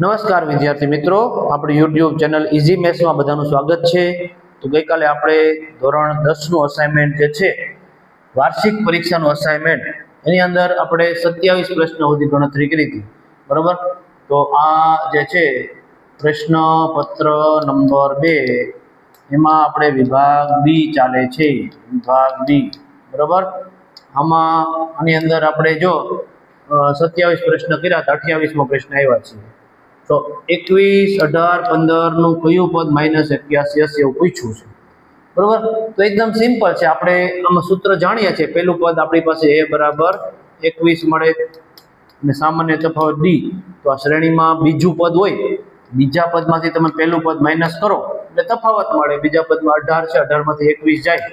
નમસ્કાર વિદ્યાર્થી મિત્રો, આપણી યુટ્યુબ ચેનલ ઇઝી મેથ્સમાં બધાનું સ્વાગત છે। તો ગઈકાલે આપણે ધોરણ 10 નું અસાઇનમેન્ટ જે છે વાર્ષિક પરીક્ષાનું અસાઇનમેન્ટ એની અંદર આપણે 27 પ્રશ્નો સુધી ગણતરી કરી હતી, બરોબર। તો આ જે છે પ્રશ્ન પત્ર નંબર 2 એમાં આપણે વિભાગ બી ચાલે છે, વિભાગ બી, બરોબર। આની અંદર આપણે જો 27 પ્રશ્ન કર્યા હતા, 28મો પ્રશ્ન આવ્યા છે। તો 21, 18, 15 નું કયું પદ -81 હશે એવું પૂછ્યું છે, બરોબર। તો એકદમ સિમ્પલ છે, આપણે આમાં સૂત્ર જાણીએ છીએ। પહેલું પદ આપણી પાસે a બરાબર 21 મળે અને સામાન્ય તફાવત d। તો આ શ્રેણીમાં બીજું પદ હોય, બીજા પદમાંથી તમે પહેલું પદ માઈનસ કરો એટલે તફાવત મળે। બીજા પદમાં 18 છે, 18 માંથી 21 જાય,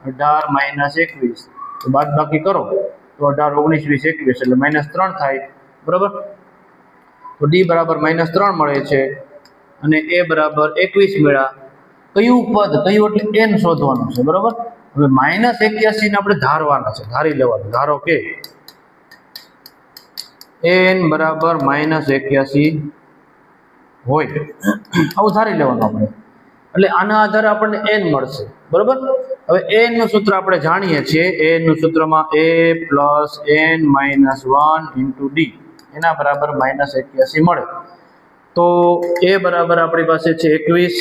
18 - 21 તો બાદબાકી કરો તો 18, 19, 20, 21 એટલે -3 થાય, બરોબર। તો d બરાબર -3 મળે છે અને a બરાબર 21 મળ્યા। કયું પદ, કયું એટલે n શોધવાનું છે, બરોબર। હવે -81 ને આપણે ધારવાના છે, ધારી લેવાનું। ધારો કે n બરાબર -81 હોય, આવું ધારી લેવાનું આપણે, એટલે આના આધારે આપણને n મળશે, બરોબર। હવે n નું સૂત્ર આપણે જાણીએ છીએ, n નું સૂત્રમાં a + n - 1 * d એના બરાબર -81 મળે। તો a બરાબર આપણી પાસે છે 21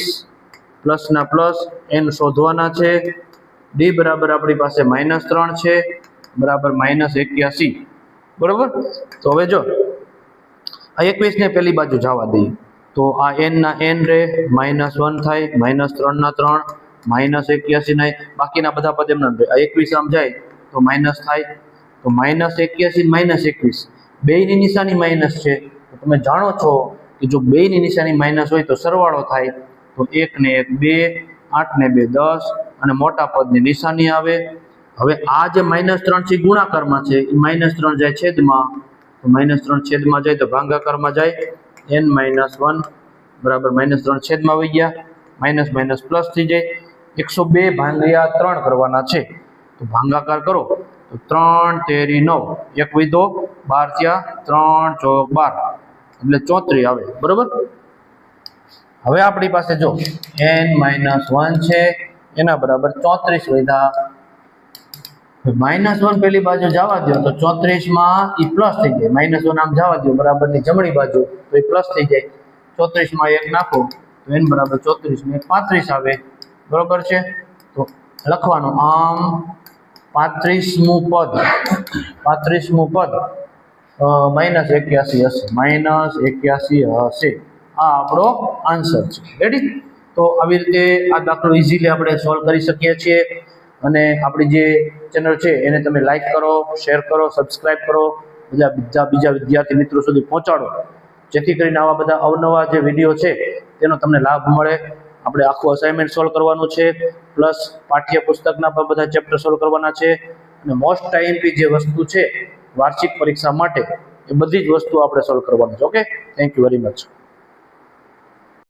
પ્લસ ના પ્લસ n શોધવાના છે, d બરાબર આપણી પાસે -3 છે બરાબર -81, બરોબર। તો હવે જો આ 21 ને પેલી બાજુ જવા દઈએ તો આ n ના n રે -1 થાય, -3 ના 3, -81 ના બાકીના બધા પદ એમ ના, આ 21 આમ જાય તો માઈનસ થાય, તો -81 - 21 બેયની નિશાની માઈનસ છે। તો તમે જાણો છો કે જો બેયની નિશાની માઈનસ હોય તો સરવાળો થાય, તો 1 ને 1 2, 8 ને 2 10 અને મોટા પદની નિશાની આવે। હવે આ જે -3 છે ગુણાકારમાં છે, એ -3 જાય છેદમાં, તો -3 છેદમાં જાય તો ભાગાકારમાં જાય, n - 1 બરાબર -3 છેદમાં આવી ગયા, માઈનસ માઈનસ પ્લસ થઈ જાય। 102 ભાગ્યા 3 કરવાના છે, તો ભાગાકાર કરો તો 3 તેરી 9, 1 વધ્યો 12 થયા, 3 ચોક 12 એટલે 34 આવે, બરોબર। હવે આપણી પાસે જો n - 1 છે એના બરાબર 34 વધ્યા, -1 પેલી બાજુ જવા દો તો 34 માં ઈ પ્લસ થઈ જાય, -1 આમ જવા દો બરાબર ની જમણી બાજુ તો એ પ્લસ થઈ જાય, 34 માં 1 નાખો તો n બરાબર 34 ને 35 આવે, બરોબર છે। તો લખવાનું આમ 35મું પદ -81 હશે, -81 હશે, આ આપણો આન્સર છે, રેડી। તો આવી રીતે આ દાખલો ઇઝીલી આપણે સોલ્વ કરી શકીએ છીએ। અને આપણી જે ચેનલ છે એને તમે લાઈક કરો, શેર કરો, સબસ્ક્રાઇબ કરો, બીજા વિદ્યાર્થી મિત્રો સુધી પહોંચાડો, જેથી કરીને આવા બધા અવનવા જે વિડીયો છે તેનો તમને લાભ મળે। આપણે આખું અસાઇનમેન્ટ સોલ્વ કરવાનું છે, પ્લસ પાઠ્યપુસ્તકના પણ બધા ચેપ્ટર સોલ્વ કરવાના છે, અને મોસ્ટ આઈએમપી જે વસ્તુ છે વાર્ષિક પરીક્ષા માટે એ બધી જ વસ્તુ આપણે સોલ્વ કરવાની છે। Okay, thank you very much.